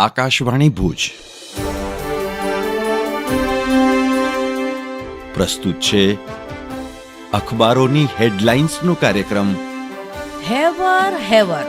આકાશવાણી ભુજ પ્રસ્તુત છે અખબારોની હેડલાઇન્સનો કાર્યક્રમ હેવર હેવર.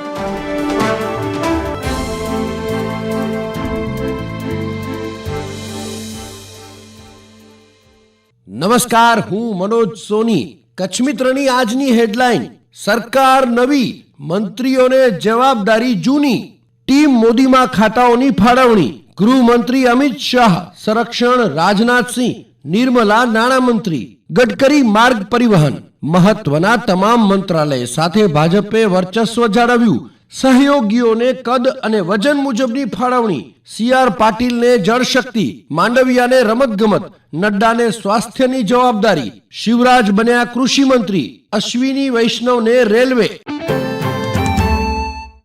નમસ્કાર, હું મનોજ સોની. કચ્છ મિત્રની આજની હેડલાઇન: સરકાર નવી, મંત્રીઓને જવાબદારી જૂની. ટીમ મોદીમાં ખાતાઓની ફાળવણી. ગૃહમંત્રી અમિત શાહ, સંરક્ષણ રાજનાથસિંહ, નિર્મલા નાણામંત્રી, ગડકરી માર્ગ પરિવહન. મહત્વના તમામ મંત્રાલય સાથે ભાજપે વર્ચસ્વ જાળવ્યું. સહયોગીઓને કદ અને વજન મુજબની ફાળવણી. સી.આર. પાટીલને જળશક્તિ, માંડવિયાને રમતગમત, નડ્ડાને સ્વાસ્થ્યની જવાબદારી. શિવરાજ બન્યા કૃષિ મંત્રી, અશ્વિની વૈષ્ણવને રેલવે.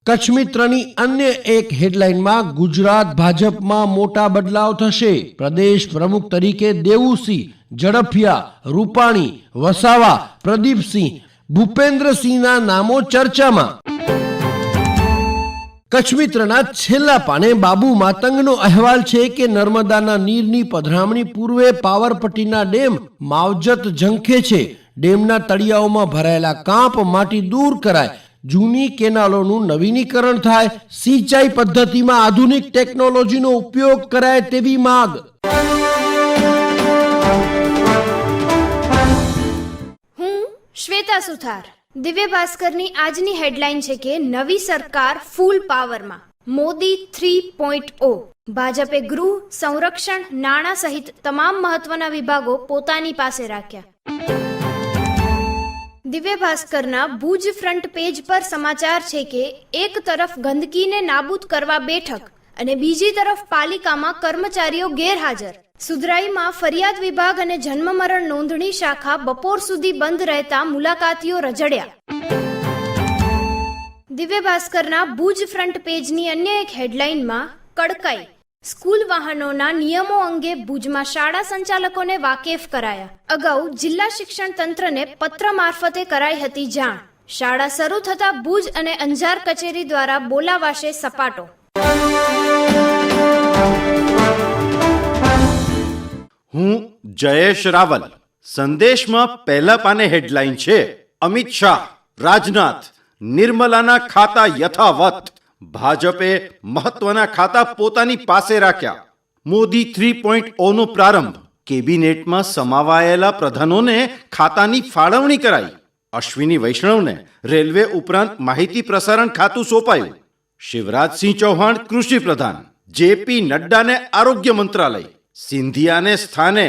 કચ્છ મિત્રની અન્ય એક હેડલાઇનમાં ગુજરાત ભાજપમાં મોટા બદલાવ થશે. પ્રદેશ પ્રમુખ તરીકે દેવુસિંહ, ઝડફિયા, રૂપાણી, વસાવા, પ્રદીપસિંહ, ભૂપેન્દ્રસિંહના નામો ચર્ચામાં. કચ્છ મિત્રના છેલ્લા પાને બાબુ માતંગનો અહેવાલ છે કે નર્મદાના નીરની પધરામણી પૂર્વે પાવરપટ્ટીના ડેમ માવજત ઝંખે છે. ડેમના તળિયાઓમાં ભરાયેલા કાંપ માટી દૂર કરાય, જૂની કેનાલોનું નવીનીકરણ થાય, સિંચાઈ પદ્ધતિમાં આધુનિક ટેકનોલોજીનો ઉપયોગ કરાય તેવી માંગ. હું શ્વેતા સુથાર. દિવ્ય ભાસ્કરની આજની હેડલાઇન છે કે નવી સરકાર ફૂલ પાવરમાં, મોદી 3.0. ભાજપે ગૃહ, સંરક્ષણ, નાણાં સહિત તમામ મહત્વના વિભાગો પોતાની પાસે રાખ્યા. દિવ્ય ભાસ્કરના ભુજ ફ્રન્ટ પેજ પર સમાચાર છે કે એક તરફ ગંદકીને નાબૂદ કરવા બેઠક અને બીજી તરફ પાલિકામાં કર્મચારીઓ ગેરહાજર. સુધરાઈમાં ફરિયાદ વિભાગ અને જન્મ મરણ નોંધણી શાખા બપોર સુધી બંધ રહેતા મુલાકાતીઓ રજડ્યા. દિવ્ય ભાસ્કરના ભુજ ફ્રન્ટ પેજની અન્ય એક હેડલાઇનમાં કડકાઈ. સ્કૂલ વાહનોના નિયમો અંગે ભુજમાં શાળા સંચાલકોને વાકેફ કરાયા. અગાઉ જિલ્લા શિક્ષણ તંત્રને પત્ર મારફતે કરાઈ હતી જાણ. શાળા શરૂ થતા ભુજ અને અંજાર કચેરી દ્વારા બોલાવાશે સપાટો. હું જયેશ રાવલ. સંદેશમાં પહેલા પાને હેડલાઇન છે: અમિત શાહ, રાજનાથ, નિર્મલાના ખાતા યથાવત. ભાજપે મહત્વના ખાતા પોતાની પાસે રાખ્યા. મોદી 3.0 નો પ્રારંભ. કેબિનેટમાં સમાવાયેલા પ્રધાનોને ખાતાની ફાળવણી કરાઈ. અશ્વિની વૈષ્ણવને રેલવે ઉપરાંત માહિતી પ્રસારણ ખાતું સોંપાયું. શિવરાજસિંહ ચૌહાણ કૃષિ પ્રધાન, જેપી નડ્ડાને આરોગ્ય મંત્રાલય, સિંધિયાને સ્થાને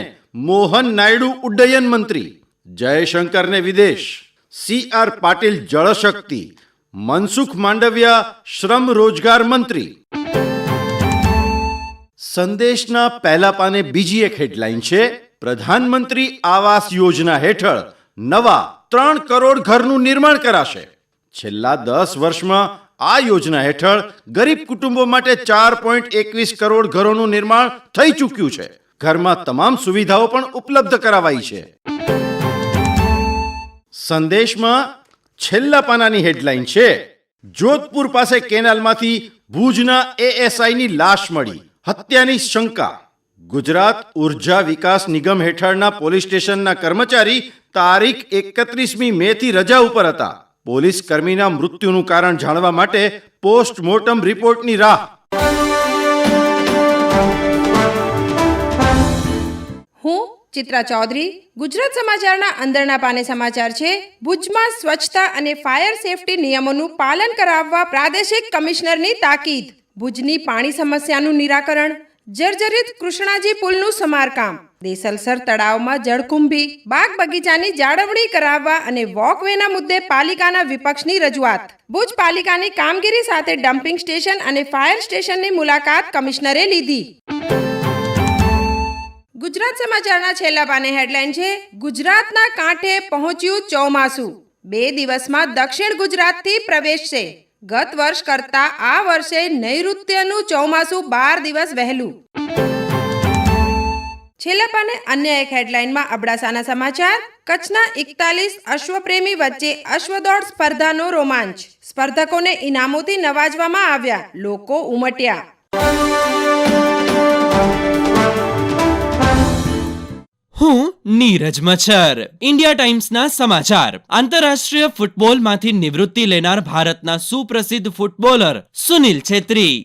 મોહન નાયડુ ઉડ્ડયન મંત્રી, જયશંકરને વિદેશ, સી.આર. પાટીલ જળશક્તિ, મનસુખ માંડવિયા શ્રમ રોજગાર મંત્રી. સંદેશના પહેલા પાને બીજી એક હેડલાઇન છે: પ્રધાનમંત્રી આવાસ યોજના હેઠળ નવા 3 કરોડ ઘરનું નિર્માણ કરાશે. છેલ્લા 10 વર્ષમાં આ યોજના હેઠળ ગરીબ કુટુંબો માટે 4.21 કરોડ ઘરોનું નિર્માણ થઈ ચૂક્યું છે. ઘરમાં તમામ સુવિધાઓ પણ ઉપલબ્ધ કરાવાઈ છે. સંદેશમાં છેલ્લા પાનાની હેડલાઇન છે: જોધપુર પાસે કેનાલમાંથી ભુજના એએસઆઈની લાશ મળી, હત્યાની શંકા. ગુજરાત ઉર્જા વિકાસ નિગમ હેઠળના પોલીસ સ્ટેશનના કર્મચારી તારીખ 31મી મે થી રજા ઉપર હતા. પોલીસ કર્મીના મૃત્યુનું કારણ જાણવા માટે પોસ્ટમોર્ટમ રિપોર્ટની રાહ. હું ચિત્રા ચૌધરી. ગુજરાત સમાચારના અંદરના પાને સમાચાર છે: ભુજમાં સ્વચ્છતા અને ફાયર સેફટી નિયમોનું પાલન કરાવવા પ્રાદેશિક કમિશનરની તાકીદ. ભુજની પાણી સમસ્યાનું નિરાકરણ. જર્જરિત કૃષ્ણાજી પુલનું સમારકામ. દેસલસર તળાવમાં જળકુંભી, બાગ બગીચાની જાળવણી કરાવવા અને વોકવેના મુદ્દે પાલિકાના વિપક્ષની રજૂઆત. ભુજ પાલિકાની કામગીરી સાથે ડમ્પિંગ સ્ટેશન અને ફાયર સ્ટેશનની મુલાકાત કમિશનરે લીધી. ગુજરાત સમાચારના છેલ્લા પાને હેડલાઇન છે: ગુજરાતના કાંઠે પહોંચ્યું ચોમાસું. 2 દિવસમાં દક્ષિણ ગુજરાતથી પ્રવેશશે. ગત વર્ષ કરતા આ વર્ષે નૈઋત્યનું ચોમાસું 12 દિવસ વહેલું. છેલ્લા પાને અન્ય એક હેડલાઇનમાં અબડાસાના સમાચાર. કચ્છના 41 અશ્વપ્રેમી વચ્ચે અશ્વદોડ સ્પર્ધાનો રોમાંચ. સ્પર્ધકોને ઇનામોથી નવાજવામાં આવ્યા. લોકો ઉમટ્યા. હું નીરજ મચ્છર. ઇન્ડિયા ટાઈમ્સના સમાચાર. આંતરરાષ્ટ્રીય ફૂટબોલમાંથી નિવૃત્તિ લેનાર ભારતના સુપ્રસિદ્ધ ફૂટબોલર સુનિલ છેત્રી.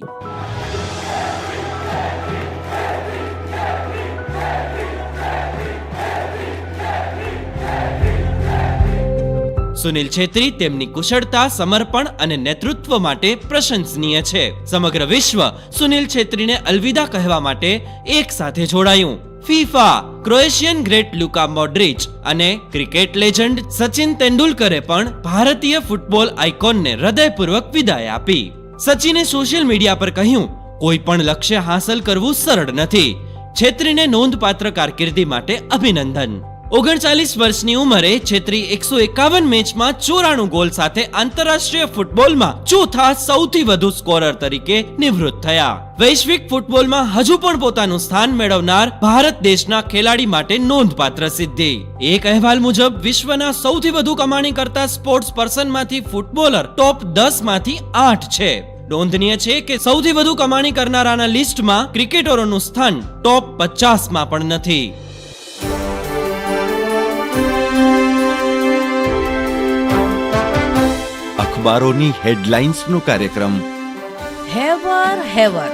સુનિલ છેત્રી તેમની કુશળતા, સમર્પણ અને નેતૃત્વ માટે પ્રશંસનીય છે. સમગ્ર વિશ્વ સુનિલ છેત્રીને અલવિદા કહેવા માટે એક સાથે જોડાયું. ફીફા, ક્રોએશિયન ગ્રેટ લુકા મોડ્રિચ અને ક્રિકેટ લેજન્ડ સચિન તેંડુલકરે પણ ભારતીય ફૂટબોલ આઇકોનને હૃદયપૂર્વક વિદાય આપી. સચિને સોશિયલ મીડિયા પર કહ્યું, કોઈ પણ લક્ષ્ય હાંસલ કરવું સરળ નથી. છેત્રીને નોંધપાત્ર કારકિર્દી માટે અભિનંદન. 39 વર્ષની ઉંમરે છેત્રી 151 મેચમાં 94 ગોલ સાથે આંતરરાષ્ટ્રીય ફૂટબોલમાં ચોથા સૌથી વધુ સ્કોરર તરીકે નિવૃત્ત થયા. વૈશ્વિક ફૂટબોલમાં હજુ પણ પોતાનું સ્થાન મેળવનાર ભારત દેશના ખેલાડી માટે નોંધપાત્ર સિદ્ધિ. એક અહેવાલ મુજબ વિશ્વના સૌથી વધુ કમાણી કરતા સ્પોર્ટ્સ પર્સનમાંથી ફૂટબોલર ટોપ 10 માંથી 8 છે. નોંધનીય છે કે સૌથી વધુ કમાણી કરનારાના લિસ્ટમાં ક્રિકેટરોનું સ્થાન ટોપ 50માં પણ નથી. અખબારોની હેડલાઇન્સનો કાર્યક્રમ હેવર હેવર.